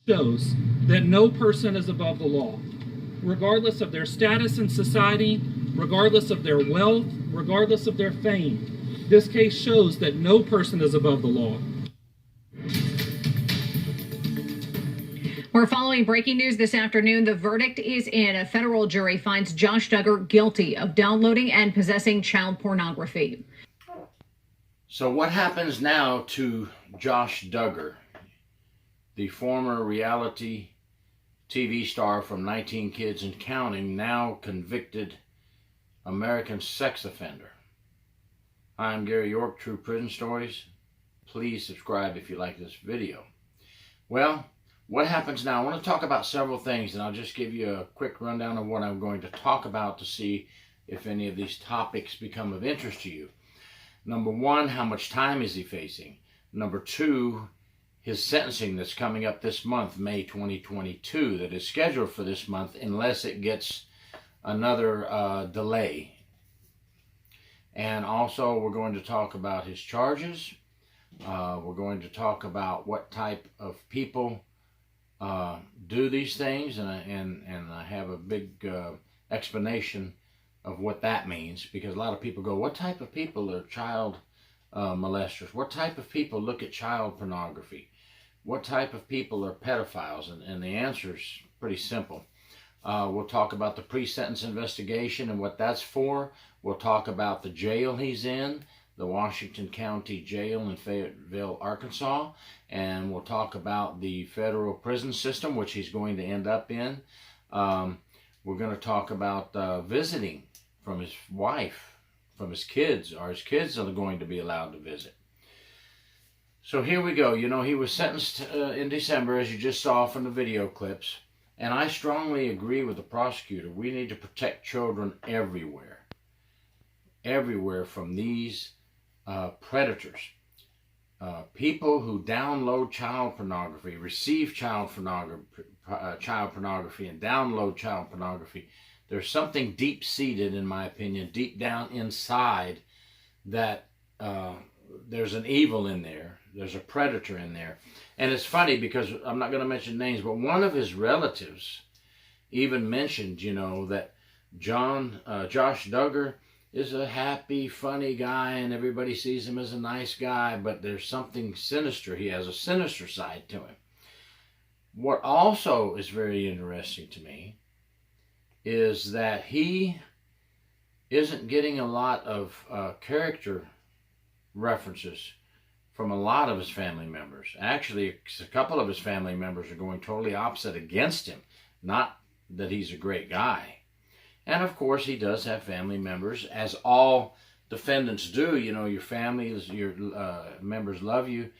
shows that no person is above the law, regardless of their status in society, regardless of their wealth, regardless of their fame. This case shows that no person is above the law. We're following breaking news this afternoon. The verdict is in. A federal jury finds Josh Duggar guilty of downloading and possessing child pornography. So what happens now to Josh Duggar, the former reality TV star from 19 Kids and Counting, now convicted American sex offender? I'm Gary York, True Prison Stories. Please subscribe if you like this video. Well, what happens now? I want to talk about several things, and I'll just give you a quick rundown of what I'm going to talk about to see if any of these topics become of interest to you. Number one, how much time is he facing? Number two, his sentencing that's coming up this month, May 2022, that is scheduled for this month unless it gets another delay. And also we're going to talk about his charges. We're going to talk about what type of people do these things, and I have a big explanation of what that means, because a lot of people go, what type of people are child molesters? What type of people look at child pornography? What type of people are pedophiles? And the answer is pretty simple. We'll talk about the pre-sentence investigation and what that's for. We'll talk about the jail he's in, the Washington County Jail in Fayetteville, Arkansas, and we'll talk about the federal prison system, which he's going to end up in. We're going to talk about visiting from his wife, from his kids. Are his kids going to be allowed to visit? So here we go. You know, he was sentenced in December, as you just saw from the video clips, and I strongly agree with the prosecutor. We need to protect children everywhere. Everywhere from these predators. People who download child pornography, receive child pornography, and download child pornography. There's something deep-seated, in my opinion, deep down inside, that there's an evil in there. There's a predator in there. And it's funny because I'm not going to mention names, but one of his relatives even mentioned, you know, that Josh Duggar is a happy, funny guy, and everybody sees him as a nice guy, but there's something sinister. He has a sinister side to him. What also is very interesting to me is that he isn't getting a lot of character references from a lot of his family members. Actually, a couple of his family members are going totally opposite against him. Not that he's a great guy. And of course, he does have family members, as all defendants do. You know, your families, your members love you.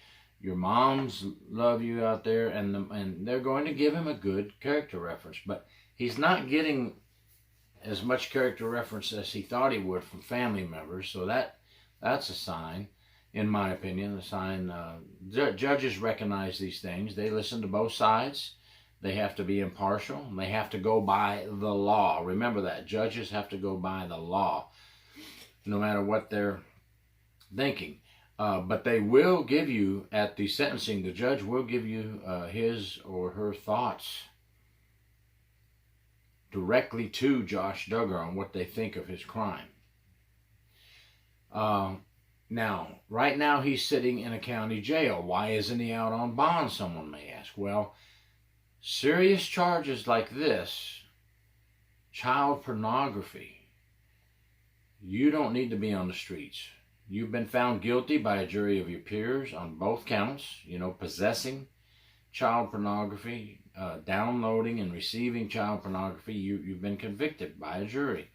Your moms love you out there, and they're going to give him a good character reference. But he's not getting as much character reference as he thought he would from family members. So that's a sign, in my opinion, a sign. Judges recognize these things. They listen to both sides. They have to be impartial, and they have to go by the law. Remember that. Judges have to go by the law, no matter what they're thinking. But they will give you, at the sentencing, the judge will give you his or her thoughts directly to Josh Duggar on what they think of his crime. Now, right now he's sitting in a county jail. Why isn't he out on bond, someone may ask. Well, serious charges like this, child pornography, you don't need to be on the streets. You've been found guilty by a jury of your peers on both counts, you know, possessing child pornography, downloading and receiving child pornography. You've been convicted by a jury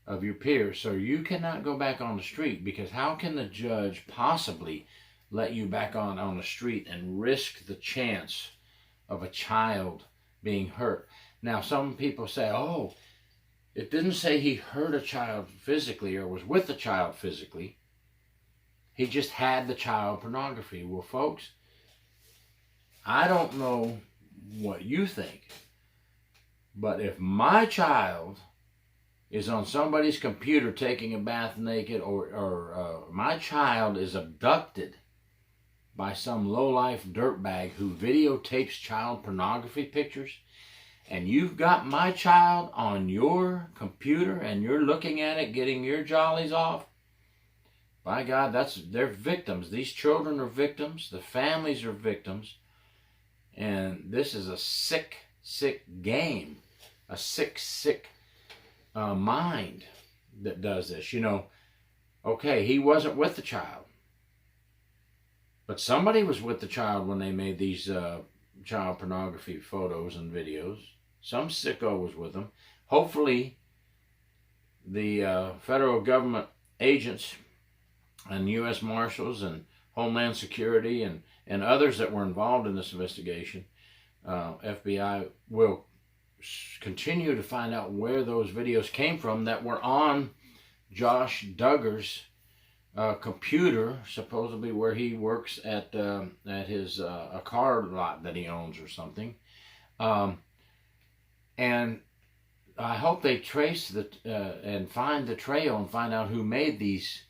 of your peers. So you cannot go back on the street, because how can the judge possibly let you back on the street and risk the chance of a child being hurt? Now, some people say, oh, it didn't say he hurt a child physically or was with the child physically. He just had the child pornography. Well, folks, I don't know what you think, but if my child is on somebody's computer taking a bath naked, or my child is abducted by some lowlife dirtbag who videotapes child pornography pictures, and you've got my child on your computer and you're looking at it, getting your jollies off, by God, they're victims. These children are victims. The families are victims. And this is a sick, sick game. A sick, sick mind that does this. You know, okay, he wasn't with the child. But somebody was with the child when they made these child pornography photos and videos. Some sicko was with them. Hopefully, the federal government agents and U.S. Marshals and Homeland Security and others that were involved in this investigation, FBI, will continue to find out where those videos came from that were on Josh Duggar's computer, supposedly where he works at his a car lot that he owns or something. And I hope they trace and find the trail and find out who made these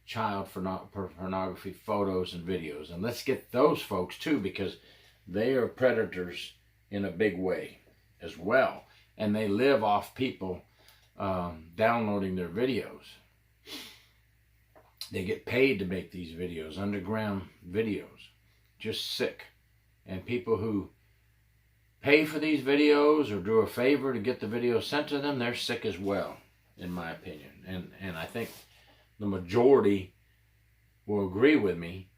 child pornography photos and videos. And let's get those folks too, because they are predators in a big way as well. And they live off people downloading their videos. They get paid to make these videos, underground videos. Just sick. And people who pay for these videos or do a favor to get the video sent to them, they're sick as well, in my opinion. And I think the majority will agree with me.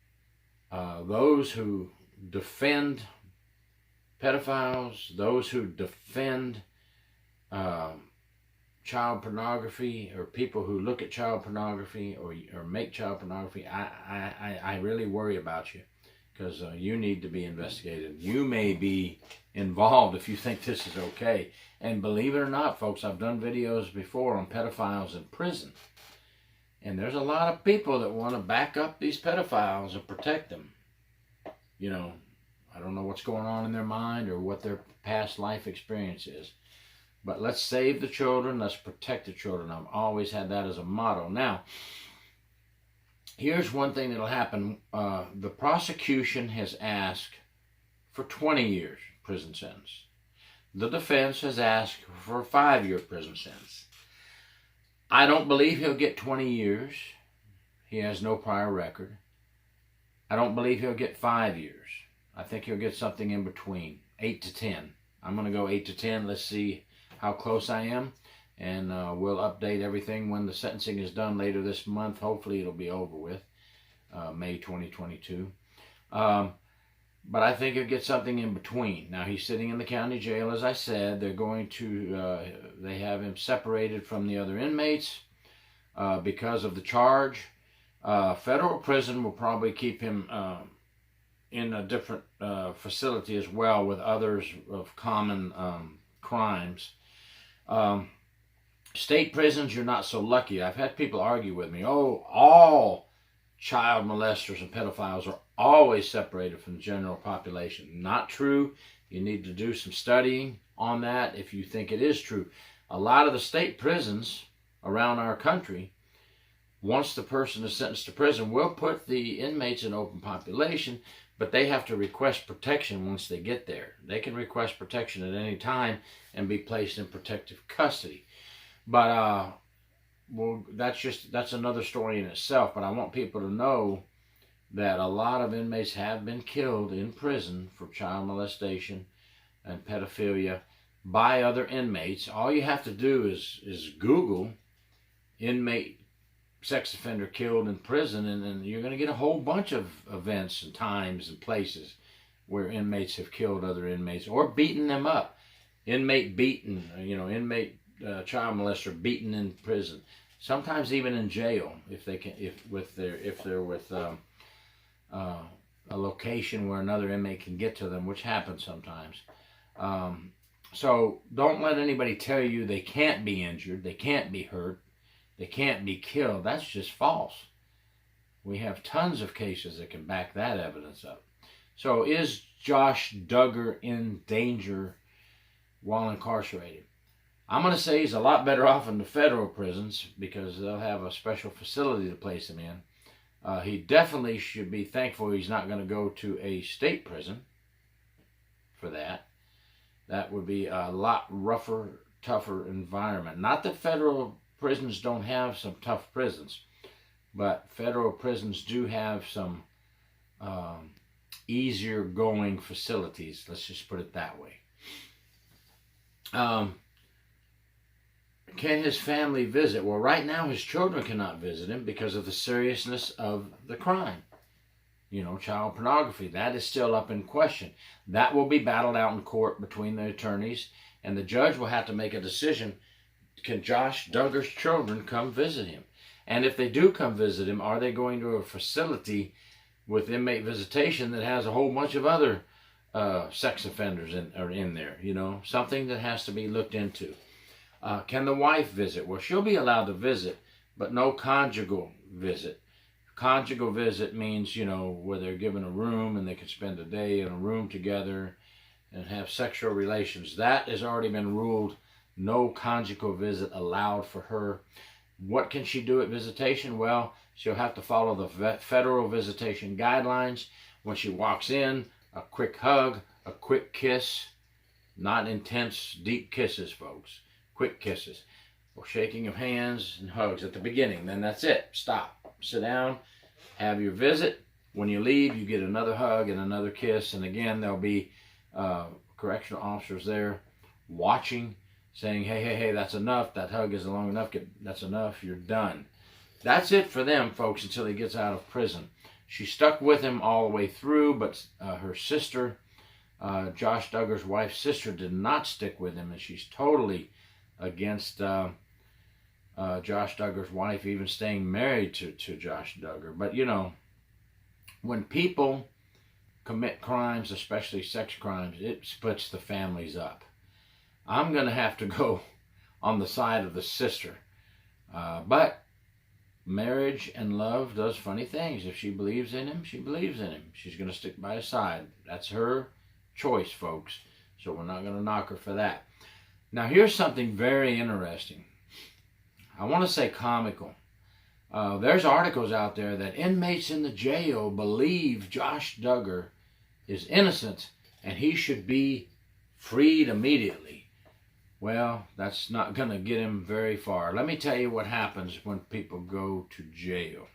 Those who defend pedophiles, those who defend child pornography, or people who look at child pornography or make child pornography, I really worry about you, because you need to be investigated. You may be involved if you think this is okay. And believe it or not, folks, I've done videos before on pedophiles in prison. And there's a lot of people that want to back up these pedophiles and protect them. You know, I don't know what's going on in their mind or what their past life experience is. But let's save the children. Let's protect the children. I've always had that as a motto. Now, here's one thing that'll happen. The prosecution has asked for 20 years prison sentence. The defense has asked for a 5-year prison sentence. I don't believe he'll get 20 years. He has no prior record. I don't believe he'll get 5 years. I think he'll get something in between, 8 to 10. I'm going to go 8 to 10. Let's see how close I am. And we'll update everything when the sentencing is done later this month. Hopefully it'll be over with, May 2022. But I think he'll get something in between. Now, he's sitting in the county jail, as I said. They're going to, they have him separated from the other inmates because of the charge. Federal prison will probably keep him in a different facility as well, with others of common crimes. State prisons, you're not so lucky. I've had people argue with me, oh, all child molesters and pedophiles are always separated from the general population. Not true. You need to do some studying on that if you think it is true. A lot of the state prisons around our country, once the person is sentenced to prison, will put the inmates in open population, but they have to request protection once they get there. They can request protection at any time and be placed in protective custody. But well, that's another story in itself. But I want people to know that a lot of inmates have been killed in prison for child molestation and pedophilia by other inmates. All you have to do is Google inmate sex offender killed in prison, and you're going to get a whole bunch of events and times and places where inmates have killed other inmates or beaten them up. Inmate beaten, inmate child molester beaten in prison. Sometimes even in jail if they're with a location where another inmate can get to them, which happens sometimes. So don't let anybody tell you they can't be injured, they can't be hurt, they can't be killed. That's just false. We have tons of cases that can back that evidence up. So is Josh Duggar in danger while incarcerated? I'm going to say he's a lot better off in the federal prisons because they'll have a special facility to place him in. He definitely should be thankful he's not going to go to a state prison for that. That would be a lot rougher, tougher environment. Not that federal prisons don't have some tough prisons, but federal prisons do have some easier going facilities. Let's just put it that way. Can his family visit? Well, right now his children cannot visit him because of the seriousness of the crime. You know, child pornography. That is still up in question. That will be battled out in court between the attorneys, and the judge will have to make a decision. Can Josh Duggar's children come visit him? And if they do come visit him, are they going to a facility with inmate visitation that has a whole bunch of other sex offenders in there? You know, something that has to be looked into. Can the wife visit? Well, she'll be allowed to visit, but no conjugal visit. Conjugal visit means, you know, where they're given a room and they can spend a day in a room together and have sexual relations. That has already been ruled no conjugal visit allowed for her. What can she do at visitation? Well, she'll have to follow the federal visitation guidelines. When she walks in, a quick hug, a quick kiss, not intense, deep kisses, folks. Quick kisses, or shaking of hands and hugs at the beginning. Then that's it. Stop. Sit down. Have your visit. When you leave, you get another hug and another kiss. And again, there'll be correctional officers there watching, saying, hey, that's enough. That hug isn't long enough. That's enough. You're done. That's it for them, folks, until he gets out of prison. She stuck with him all the way through, but her sister, Josh Duggar's wife's sister, did not stick with him, and she's totally against Josh Duggar's wife even staying married to Josh Duggar. But you know, when people commit crimes, especially sex crimes, it splits the families up. I'm going to have to go on the side of the sister. But marriage and love does funny things. If she believes in him, she believes in him. She's going to stick by his side. That's her choice, folks. So we're not going to knock her for that. Now, here's something very interesting. I want to say comical. There's articles out there that inmates in the jail believe Josh Duggar is innocent and he should be freed immediately. Well, that's not going to get him very far. Let me tell you what happens when people go to jail.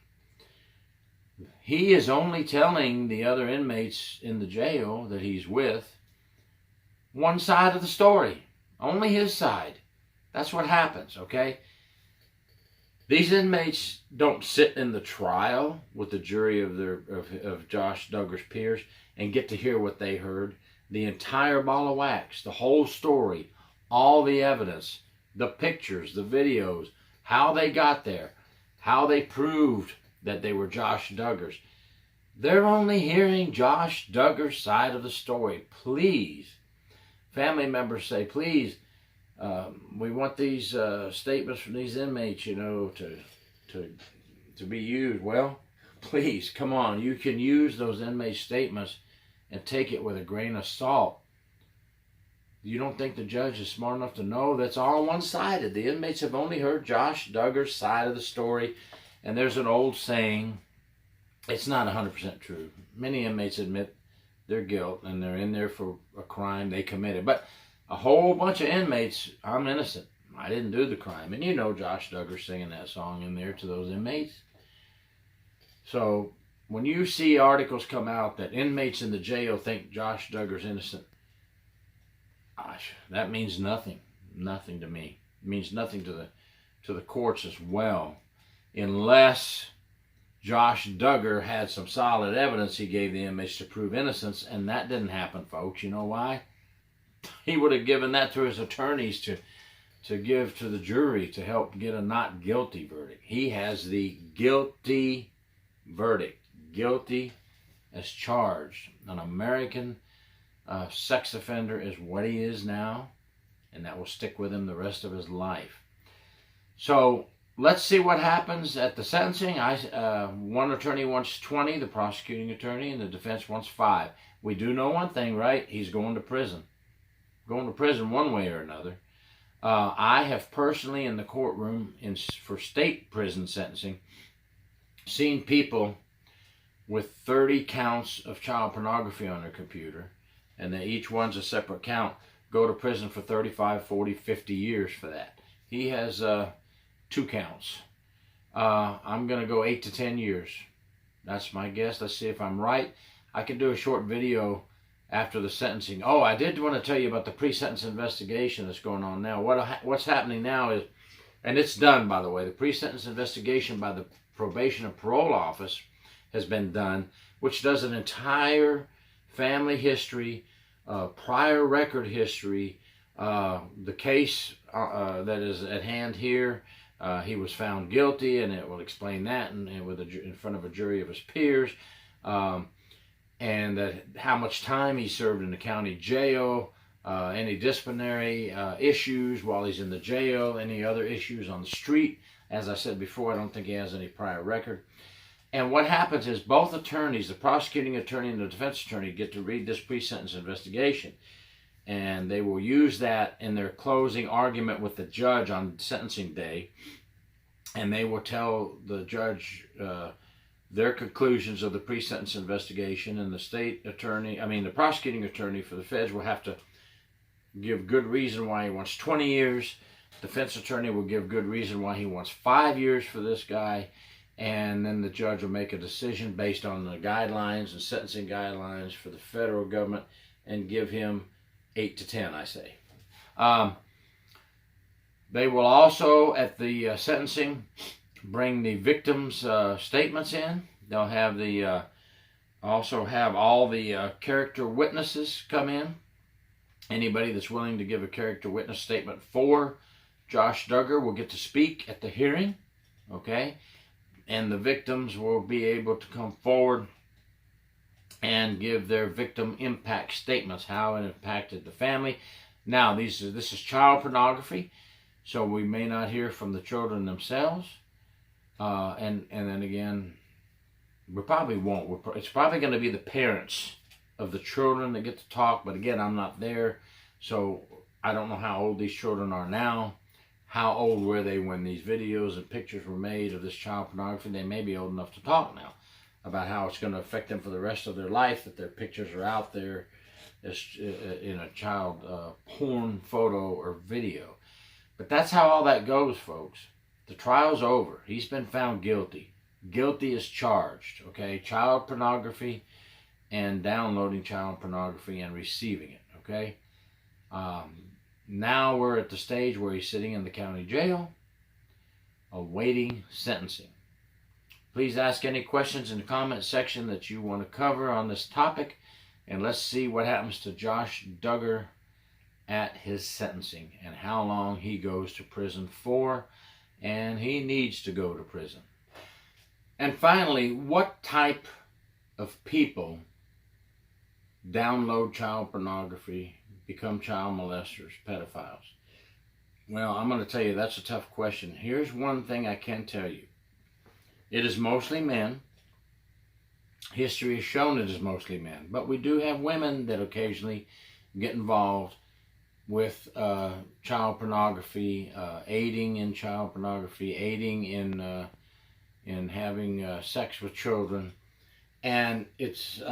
He is only telling the other inmates in the jail that he's with one side of the story. Only his side. That's what happens, okay? These inmates don't sit in the trial with the jury of Josh Duggar's peers and get to hear what they heard. The entire ball of wax, the whole story, all the evidence, the pictures, the videos, how they got there, how they proved that they were Josh Duggar's. They're only hearing Josh Duggar's side of the story. Please. Family members say, please, we want these statements from these inmates, you know, to be used. Well, please, come on. You can use those inmate statements and take it with a grain of salt. You don't think the judge is smart enough to know that's all one-sided? The inmates have only heard Josh Duggar's side of the story. And there's an old saying, it's not 100% true. Many inmates admit their guilt and they're in there for a crime they committed. But a whole bunch of inmates, I'm innocent. I didn't do the crime. And you know Josh Duggar singing that song in there to those inmates. So when you see articles come out that inmates in the jail think Josh Duggar's innocent, gosh, that means nothing. Nothing to me. It means nothing to the courts as well. Unless Josh Duggar had some solid evidence he gave the inmates to prove innocence, and that didn't happen, folks. You know why? He would have given that to his attorneys to give to the jury to help get a not guilty verdict. He has the guilty verdict. Guilty as charged. An American sex offender is what he is now, and that will stick with him the rest of his life. So let's see what happens at the sentencing. One attorney wants 20, the prosecuting attorney, and the defense wants 5. We do know one thing, right? He's going to prison. Going to prison one way or another. I have personally in the courtroom for state prison sentencing seen people with 30 counts of child pornography on their computer, and then each one's a separate count, go to prison for 35, 40, 50 years for that. He has 2 counts. I'm going to go 8 to 10 years. That's my guess. Let's see if I'm right. I can do a short video after the sentencing. Oh, I did want to tell you about the pre-sentence investigation that's going on now. What's happening now is, and it's done, by the way, the pre-sentence investigation by the Probation and Parole Office has been done, which does an entire family history, prior record history, the case that is at hand here. He was found guilty, and it will explain that in front of a jury of his peers, and that how much time he served in the county jail, any disciplinary issues while he's in the jail, any other issues on the street. As I said before, I don't think he has any prior record. And what happens is both attorneys, the prosecuting attorney and the defense attorney, get to read this pre-sentence investigation. And they will use that in their closing argument with the judge on sentencing day. And they will tell the judge their conclusions of the pre-sentence investigation. And the prosecuting attorney for the feds will have to give good reason why he wants 20 years. Defense attorney will give good reason why he wants 5 years for this guy. And then the judge will make a decision based on the guidelines and sentencing guidelines for the federal government and give him 8 to 10, I say. They will also, at the sentencing, bring the victims' statements in. They'll have also have all the character witnesses come in. Anybody that's willing to give a character witness statement for Josh Duggar will get to speak at the hearing, okay? And the victims will be able to come forward and give their victim impact statements, how it impacted the family. Now, this is child pornography, so we may not hear from the children themselves. And then again, we probably won't. It's probably going to be the parents of the children that get to talk, but again, I'm not there, so I don't know how old these children are now. How old were they when these videos and pictures were made of this child pornography? They may be old enough to talk now about how it's going to affect them for the rest of their life, that their pictures are out there as in a child porn photo or video. But that's how all that goes, folks. The trial's over. He's been found guilty. Guilty is charged, okay? Child pornography and downloading child pornography and receiving it, okay? Now we're at the stage where he's sitting in the county jail, awaiting sentencing. Please ask any questions in the comment section that you want to cover on this topic, and let's see what happens to Josh Duggar at his sentencing and how long he goes to prison for, and he needs to go to prison. And finally, what type of people download child pornography, become child molesters, pedophiles? Well, I'm going to tell you that's a tough question. Here's one thing I can tell you. It is mostly men. History has shown it is mostly men. But we do have women that occasionally get involved with child pornography, aiding in child pornography, aiding in having sex with children. And it's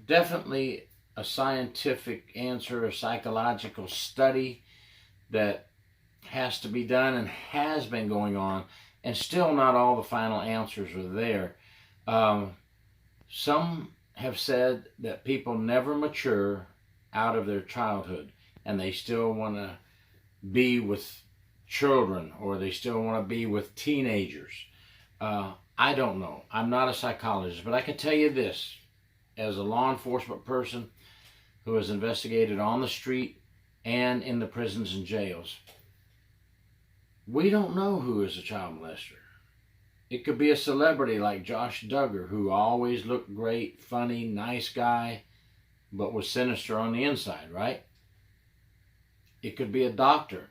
definitely a scientific answer, a psychological study that has to be done and has been going on, and still not all the final answers are there. Some have said that people never mature out of their childhood, and they still want to be with children, or they still want to be with teenagers. I don't know. I'm not a psychologist, but I can tell you this, as a law enforcement person who has investigated on the street and in the prisons and jails, we don't know who is a child molester. It could be a celebrity like Josh Duggar, who always looked great, funny, nice guy, but was sinister on the inside, right? It could be a doctor.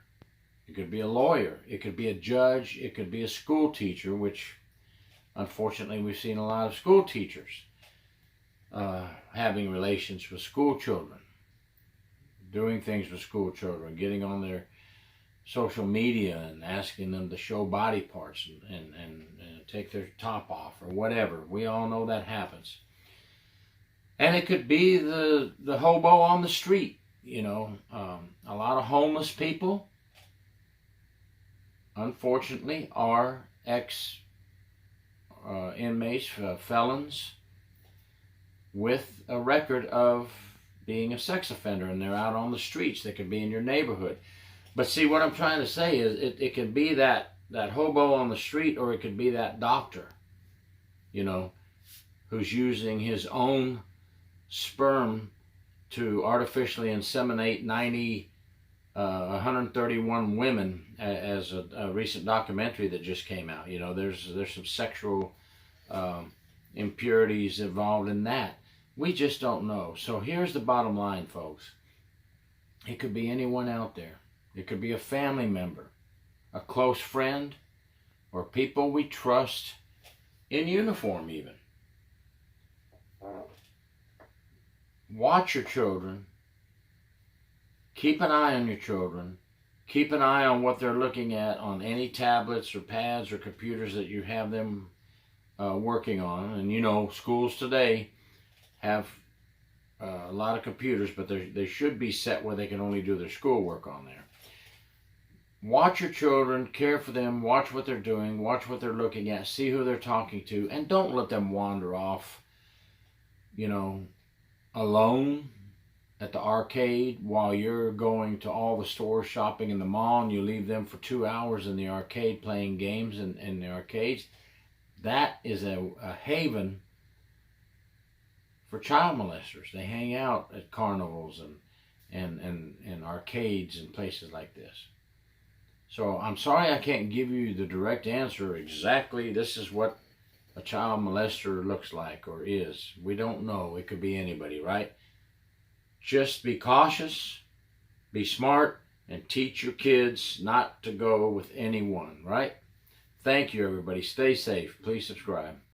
It could be a lawyer. It could be a judge. It could be a school teacher, which unfortunately we've seen a lot of school teachers having relations with school children, doing things with school children, getting on their social media and asking them to show body parts and take their top off or whatever. We all know that happens. And it could be the hobo on the street, you know. A lot of homeless people, unfortunately, are inmates, felons, with a record of being a sex offender, and they're out on the streets. They could be in your neighborhood. But see, what I'm trying to say is it could be that hobo on the street, or it could be that doctor, you know, who's using his own sperm to artificially inseminate 131 women, as a recent documentary that just came out. You know, there's some sexual impurities involved in that. We just don't know. So here's the bottom line, folks. It could be anyone out there. It could be a family member, a close friend, or people we trust in uniform even. Watch your children. Keep an eye on your children. Keep an eye on what they're looking at on any tablets or pads or computers that you have them working on. And you know, schools today have a lot of computers, but they should be set where they can only do their schoolwork on there. Watch your children, care for them, watch what they're doing, watch what they're looking at, see who they're talking to, and don't let them wander off, you know, alone at the arcade while you're going to all the stores, shopping in the mall, and you leave them for 2 hours in the arcade playing games in the arcades. That is a haven for child molesters. They hang out at carnivals and arcades and places like this. So I'm sorry I can't give you the direct answer exactly this is what a child molester looks like or is. We don't know. It could be anybody, right? Just be cautious, be smart, and teach your kids not to go with anyone, right? Thank you, everybody. Stay safe. Please subscribe.